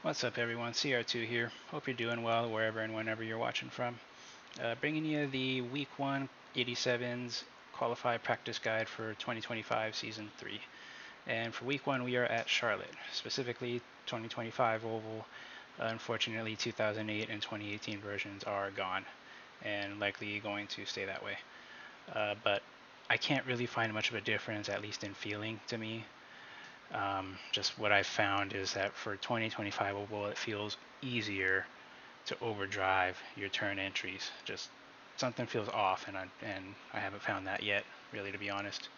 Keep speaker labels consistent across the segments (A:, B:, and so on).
A: What's up everyone, CR2 here. Hope you're doing well wherever and whenever you're watching from. Bringing you the Week 1 87s Qualified Practice Guide for 2025 Season 3. And for Week 1 we are at Charlotte, specifically 2025 Oval. Unfortunately 2008 and 2018 versions are gone and likely going to stay that way. But I can't really find much of a difference, at least in feeling to me. Just what I've found is that for 2025 Oval, it feels easier to overdrive your turn entries. Just something feels off, and I haven't found that yet, really, to be honest.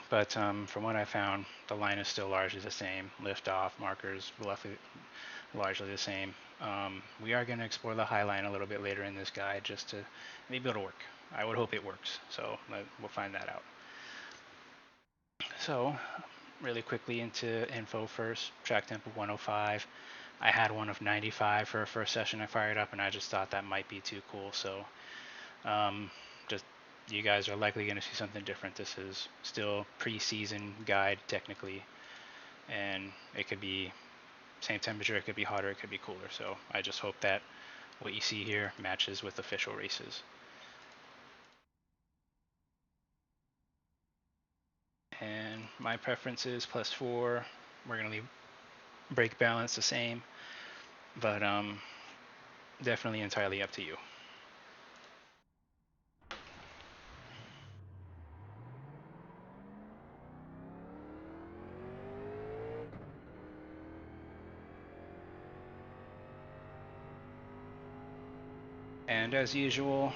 A: But from what I found, the line is still largely the same. Lift-off markers largely the same. We are going to explore the high line a little bit later in this guide, just to maybe it'll work. I would hope it works. So we'll find that out. So really quickly into info first. Track temp of 105. I had one of 95 for a first session I fired up, and I just thought that might be too cool. So just you guys are likely going to see something different. This is still pre-season guide technically, and it could be same temperature, it could be hotter, it could be cooler. So I just hope that what you see here matches with official races. And my preference is +4. We're going to leave brake balance the same, but definitely entirely up to you. And as usual,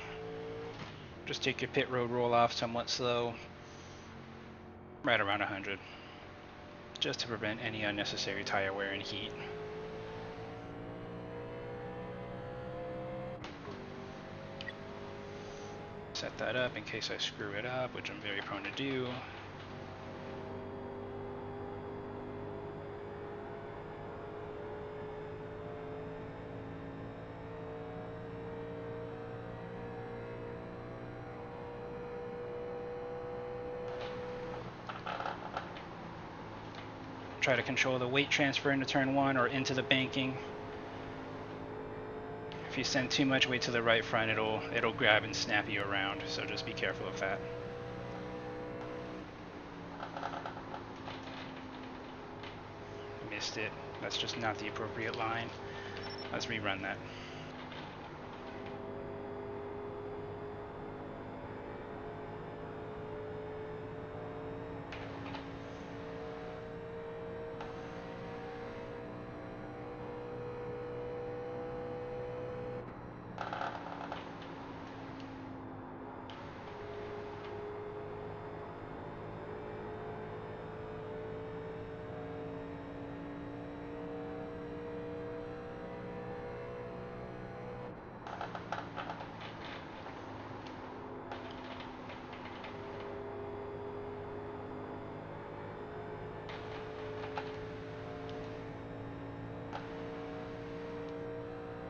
A: just take your pit road roll off somewhat slow, right around 100, just to prevent any unnecessary tire wear and heat. Set that up in case I screw it up, which I'm very prone to do. Try to control the weight transfer into turn 1 or into the banking. If you send too much weight to the right front, it'll grab and snap you around, so just be careful of that. Missed it. That's just not the appropriate line. Let's rerun that.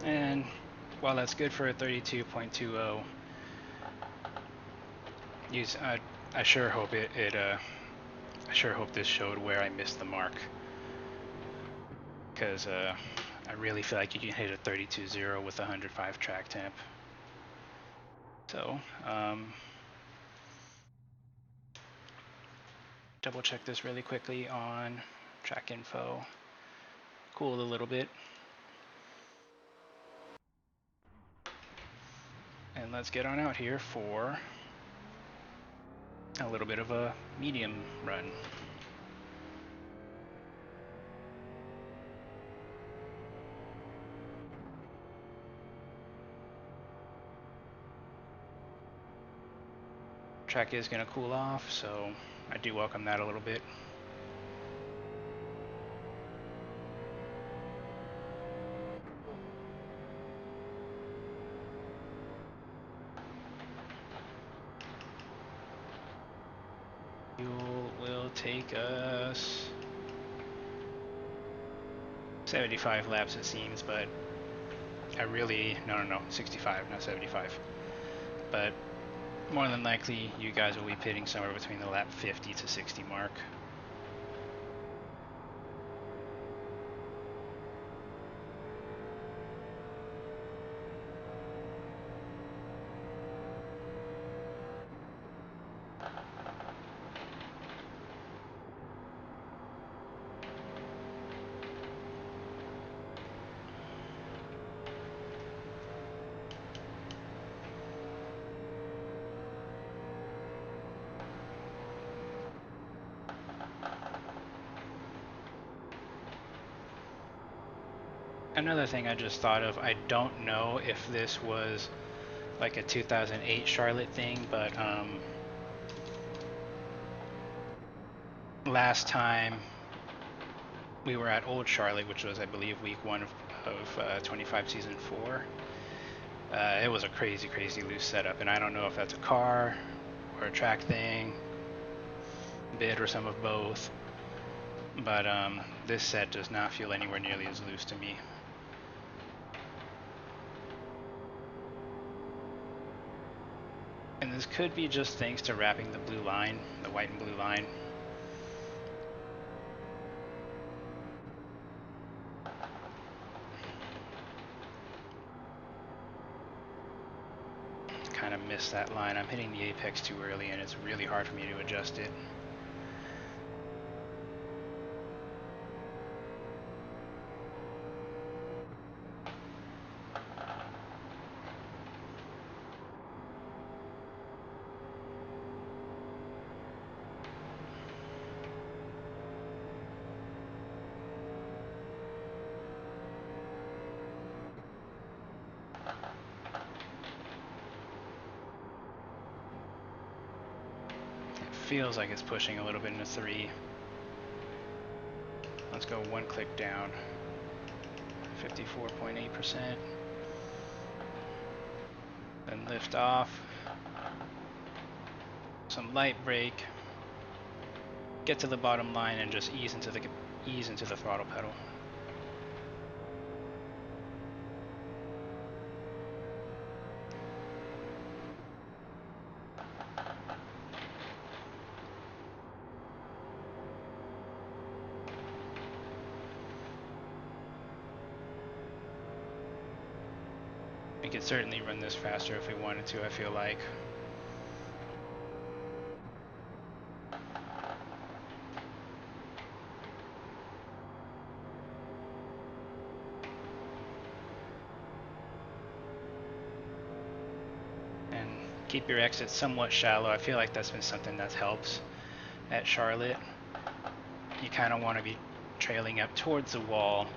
A: And while that's good for a 32.20, I sure hope I sure hope this showed where I missed the mark, because I really feel like you can hit a 32.0 with 105 track temp. So double check this really quickly on track info. Cooled a little bit. And let's get on out here for a little bit of a medium run. Track is going to cool off, so I do welcome that a little bit. Fuel will take us 75 laps it seems, but no, 65, not 75. But more than likely, you guys will be pitting somewhere between the lap 50 to 60 mark. Another thing I just thought of, I don't know if this was like a 2008 Charlotte thing, but last time we were at Old Charlotte, which was I believe week 1 of 25 season 4, it was a crazy loose setup, and I don't know if that's a car or a track thing, bit or some of both, but this set does not feel anywhere nearly as loose to me. And this could be just thanks to wrapping the blue line, the white and blue line. Kind of missed that line. I'm hitting the apex too early and it's really hard for me to adjust it. Feels like it's pushing a little bit into 3. Let's go 1 click down. 54.8%. Then lift off. Some light brake. Get to the bottom line and just ease into the throttle pedal. We could certainly run this faster if we wanted to, I feel like. And keep your exits somewhat shallow. I feel like that's been something that helps at Charlotte. You kind of want to be trailing up towards the wall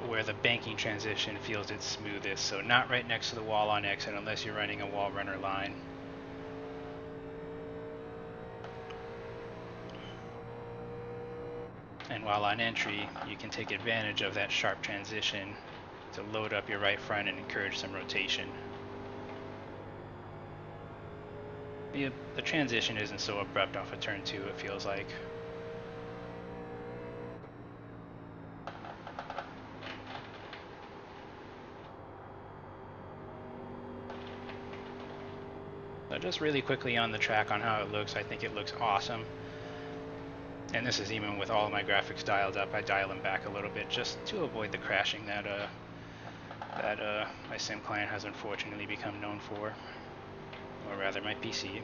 A: where the banking transition feels its smoothest, so not right next to the wall on exit unless you're running a wall runner line. And while on entry, you can take advantage of that sharp transition to load up your right front and encourage some rotation. The transition isn't so abrupt off of turn 2, it feels like. So just really quickly on the track on how it looks, I think it looks awesome. And this is even with all of my graphics dialed up. I dial them back a little bit just to avoid the crashing that my sim client has unfortunately become known for, or rather my PC.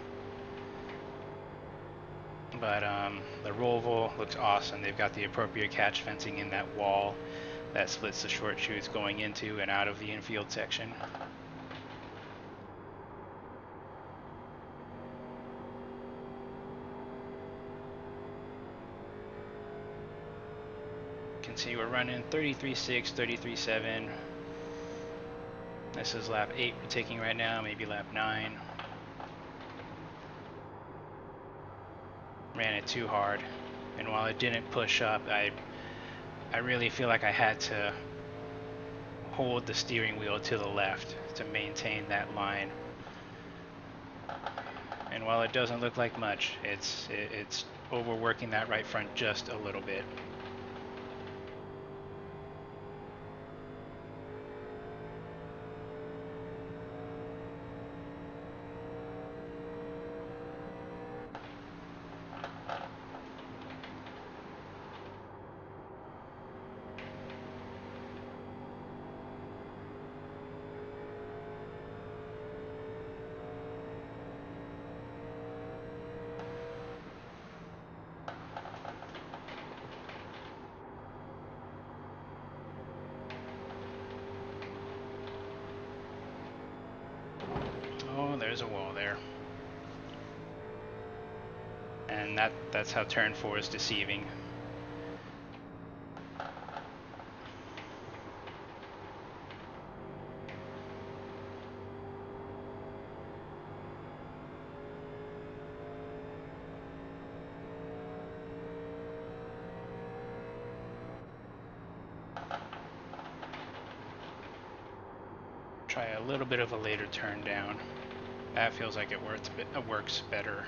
A: But the Roval looks awesome. They've got the appropriate catch fencing in that wall that splits the short chutes going into and out of the infield section. You can see we're running 33.6, 33.7. This is lap 8 we're taking right now, maybe lap 9. Ran it too hard, and while it didn't push up, I really feel like I had to hold the steering wheel to the left to maintain that line. And while it doesn't look like much, it's overworking that right front just a little bit. Oh, there's a wall there. And that's how turn 4 is deceiving. try a little bit of a later turn down. That feels like it works better.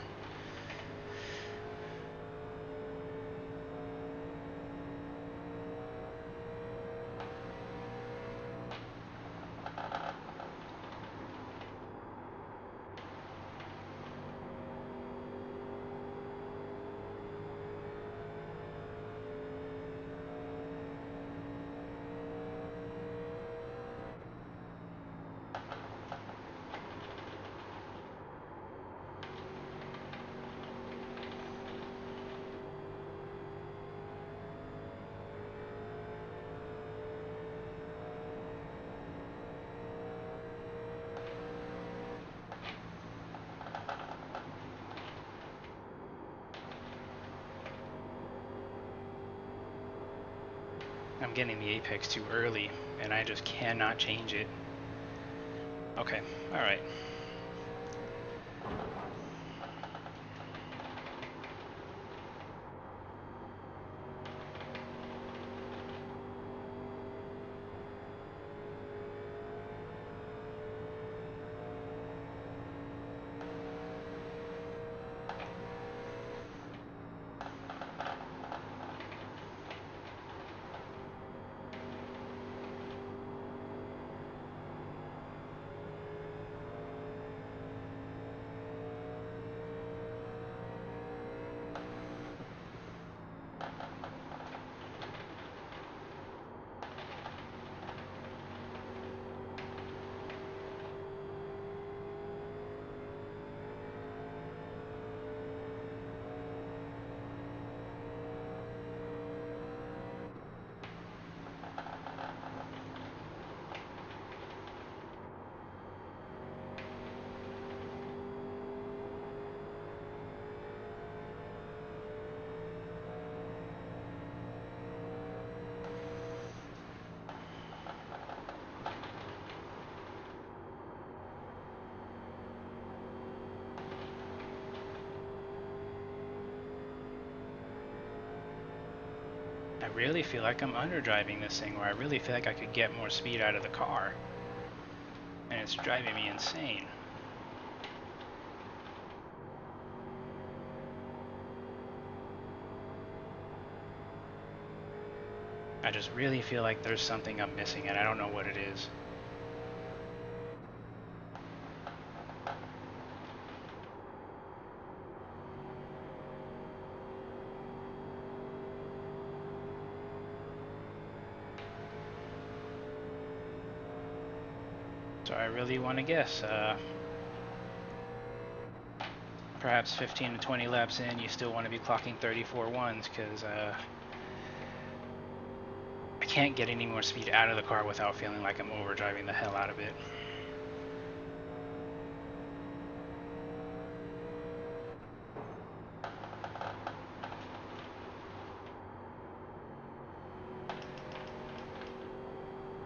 A: I'm getting the apex too early, and I just cannot change it. Okay, alright. I really feel like I'm underdriving this thing, or I really feel like I could get more speed out of the car. And it's driving me insane. I just really feel like there's something I'm missing, and I don't know what it is. So I really want to guess. Perhaps 15 to 20 laps in, you still want to be clocking 34 ones, because I can't get any more speed out of the car without feeling like I'm overdriving the hell out of it.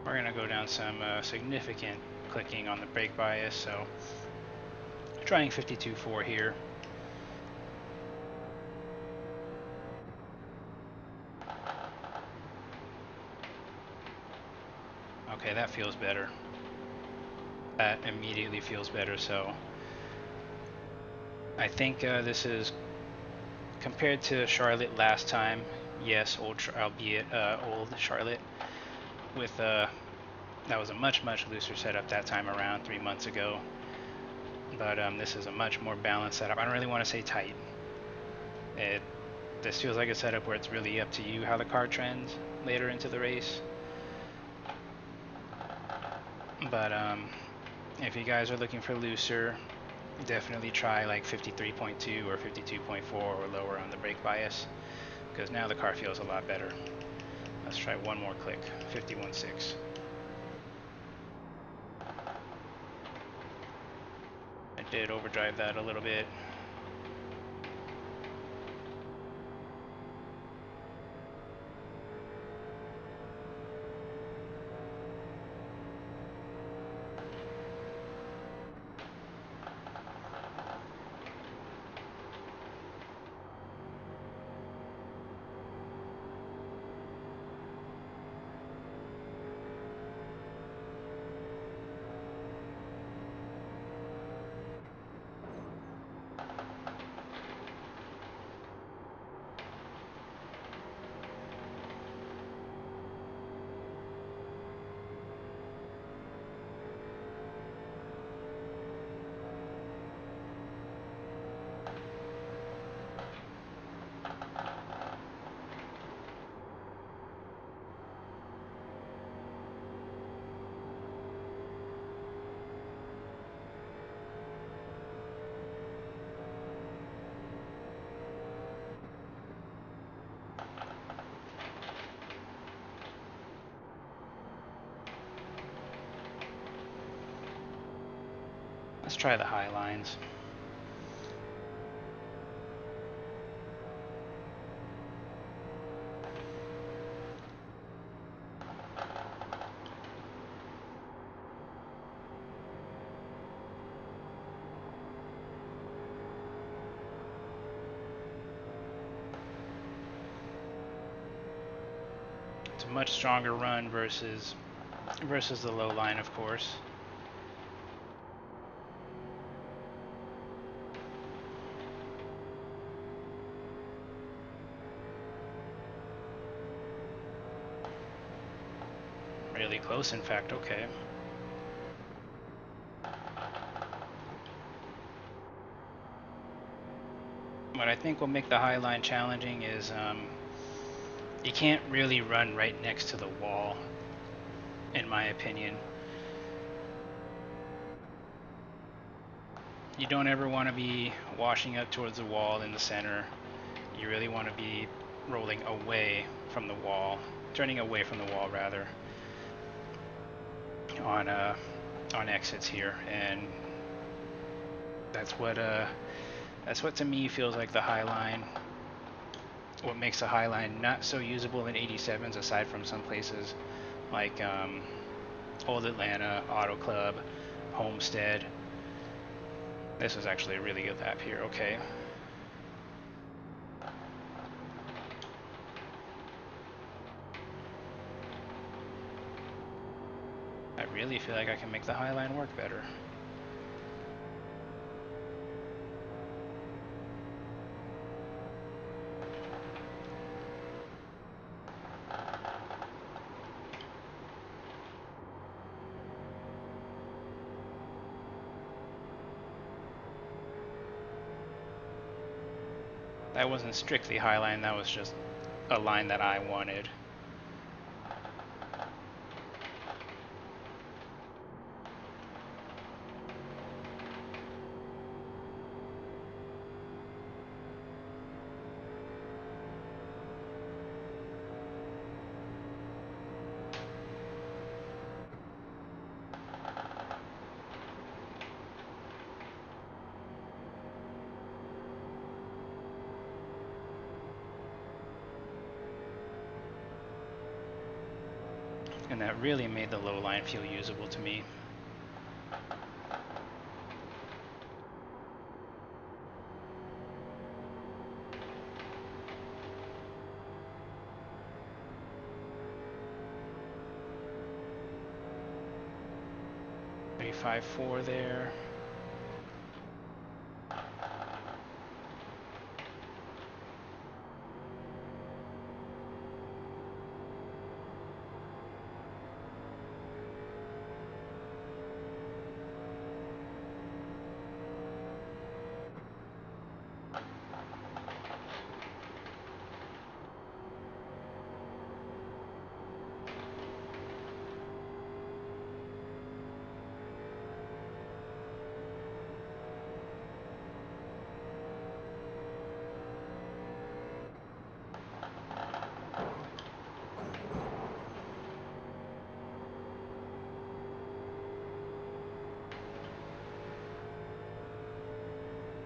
A: We're going to go down some significant clicking on the brake bias, so trying 52.4 here. Okay, that feels better. That immediately feels better, so I think this is, compared to Charlotte last time, yes, albeit old Charlotte, with that was a much looser setup that time around 3 months ago, but this is a much more balanced setup. I don't really want to say tight. This feels like a setup where it's really up to you how the car trends later into the race. But if you guys are looking for looser, definitely try like 53.2 or 52.4 or lower on the brake bias, because now the car feels a lot better. Let's try one more click, 51.6. I did overdrive that a little bit. Let's try the high lines. It's a much stronger run versus the low line, of course. Really close, in fact. Okay. What I think will make the high line challenging is you can't really run right next to the wall, in my opinion. You don't ever want to be washing up towards the wall in the center. You really want to be rolling away from the wall, turning away from the wall rather, on exits here, and that's what to me feels like the high line. What makes the high line not so usable in 87s, aside from some places like Old Atlanta, Auto Club, Homestead. This is actually a really good lap here. Okay. I really feel like I can make the high line work better. That wasn't strictly high line, that was just a line that I wanted. And that really made the low line feel usable to me. Maybe 5.4 there.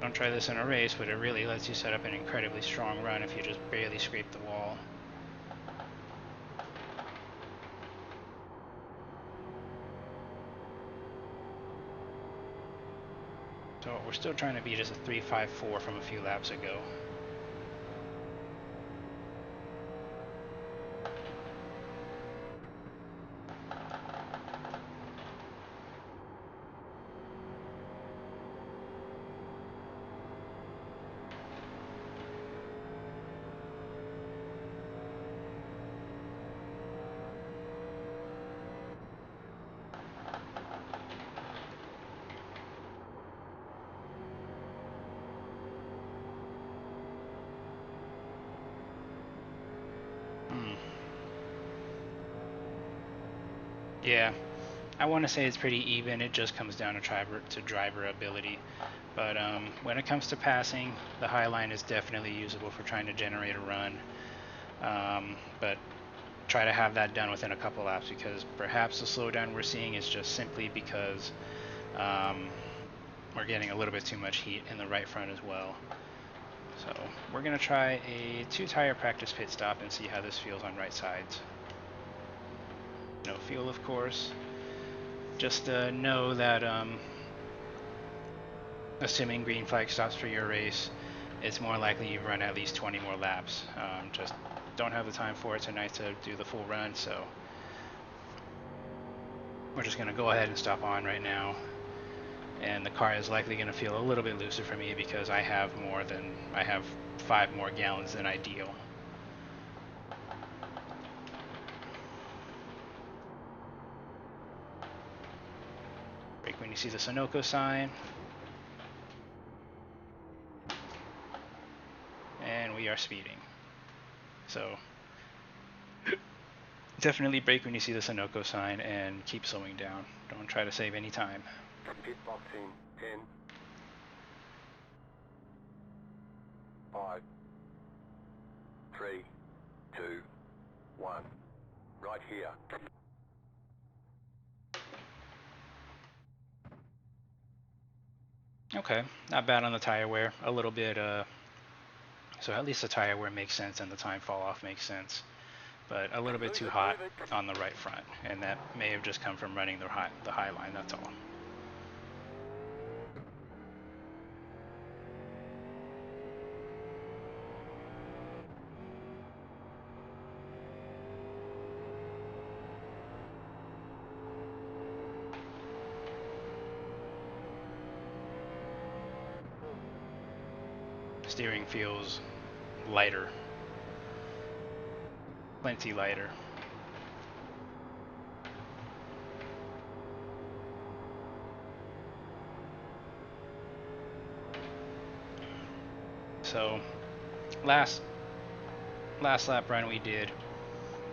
A: Don't try this in a race, but it really lets you set up an incredibly strong run if you just barely scrape the wall. So what we're still trying to beat is a 3.54 from a few laps ago. Yeah, I want to say it's pretty even. It just comes down to driver ability. But when it comes to passing, the high line is definitely usable for trying to generate a run. But try to have that done within a couple laps, because perhaps the slowdown we're seeing is just simply because we're getting a little bit too much heat in the right front as well. So we're going to try a 2-tire practice pit stop and see how this feels on right sides. No fuel, of course. Just know that assuming green flag stops for your race, it's more likely you run at least 20 more laps. Just don't have the time for it tonight to do the full run, so we're just going to go ahead and stop on right now. And the car is likely going to feel a little bit looser for me because I have 5 more gallons than ideal. Brake when you see the Sunoco sign. And we are speeding. So definitely brake when you see the Sunoco sign and keep slowing down. Don't try to save any time.
B: Pit box in 10, 5, 3, 2, 1. Right here.
A: Okay, not bad on the tire wear. A little bit, so at least the tire wear makes sense and the time fall off makes sense. But a little bit too hot on the right front, and that may have just come from running the high line, that's all. Steering feels lighter, plenty lighter. So last lap run we did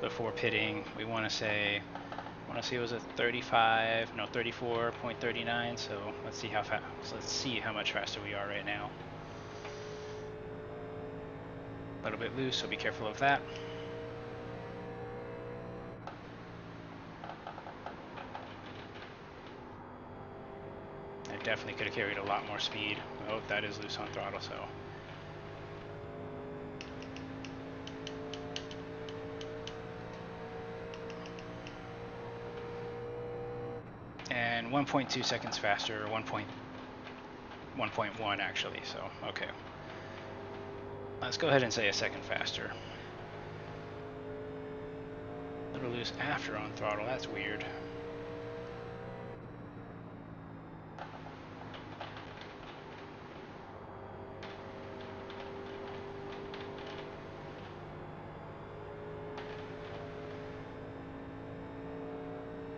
A: before pitting, we want to say it was a 34.39. So let's see how fast. Let's see how much faster we are right now. A little bit loose, so be careful of that. I definitely could have carried a lot more speed. Oh, that is loose on throttle, so. And 1.2 seconds faster, 1.1 actually, so okay. Let's go ahead and say a second faster. A little loose after on throttle, that's weird.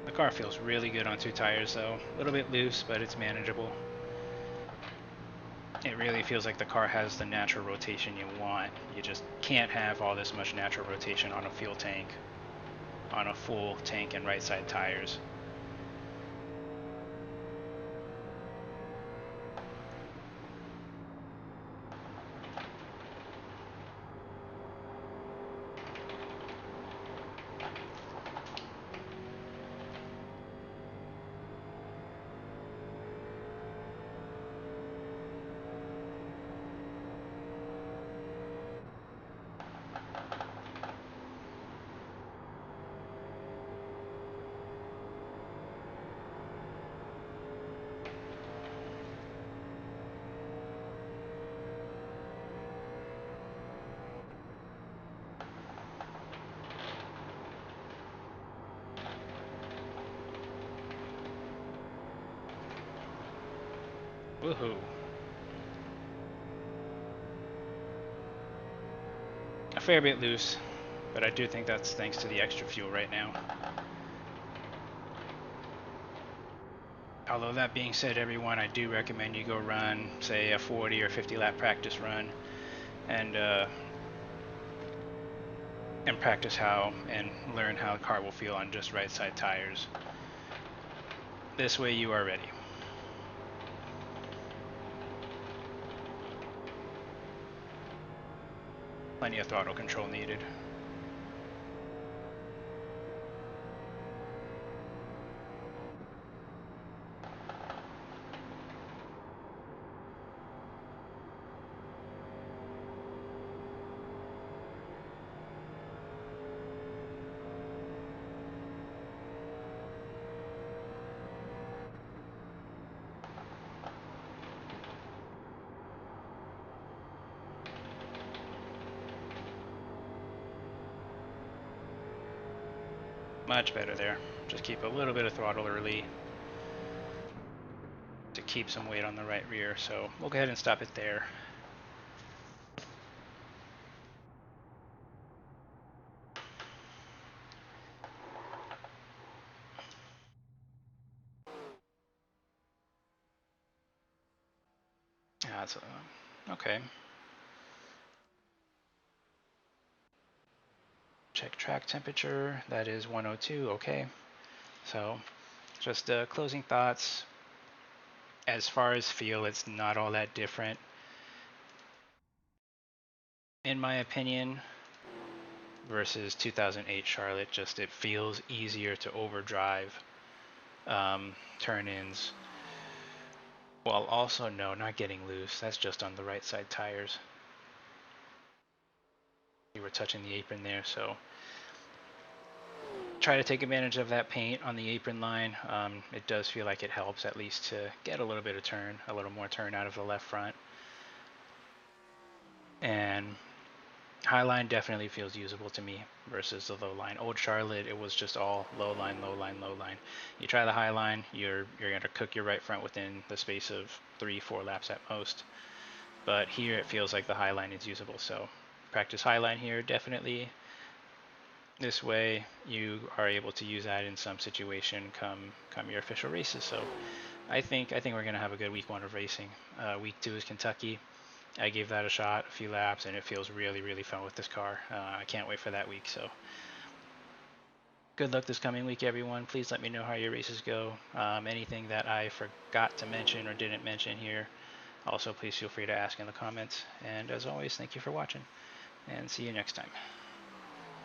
A: The car feels really good on 2 tires though. A little bit loose, but it's manageable. It really feels like the car has the natural rotation you want. You just can't have all this much natural rotation on a fuel tank, on a full tank and right side tires. Woohoo. A fair bit loose, but I do think that's thanks to the extra fuel right now. Although that being said, everyone, I do recommend you go run, say, a 40 or 50 lap practice run and practice how and learn how the car will feel on just right side tires. This way you are ready. Plenty of throttle control needed. Much better there. Just keep a little bit of throttle early to keep some weight on the right rear. So we'll go ahead and stop it there. That's okay. Check track temperature. That is 102. Okay. So just closing thoughts. As far as feel, it's not all that different, in my opinion, versus 2008 Charlotte. Just it feels easier to overdrive turn-ins, while also not getting loose. That's just on the right side tires. You were touching the apron there, so try to take advantage of that paint on the apron line. It does feel like it helps at least to get a little bit of turn, a little more turn out of the left front. And high line definitely feels usable to me versus the low line. Old Charlotte, it was just all low line, low line, low line. You try the high line, you're gonna cook your right front within the space of 3-4 laps at most. But here it feels like the high line is usable. So practice high line here definitely. This way you are able to use that in some situation come your official races. So I think we're gonna have a good week 1 of racing. Week 2 is Kentucky. I gave that a shot, a few laps, and it feels really, really fun with this car. I can't wait for that week. So good luck this coming week, everyone. Please let me know how your races go. Anything that I forgot to mention or didn't mention here, also please feel free to ask in the comments. And as always, thank you for watching, and see you next time.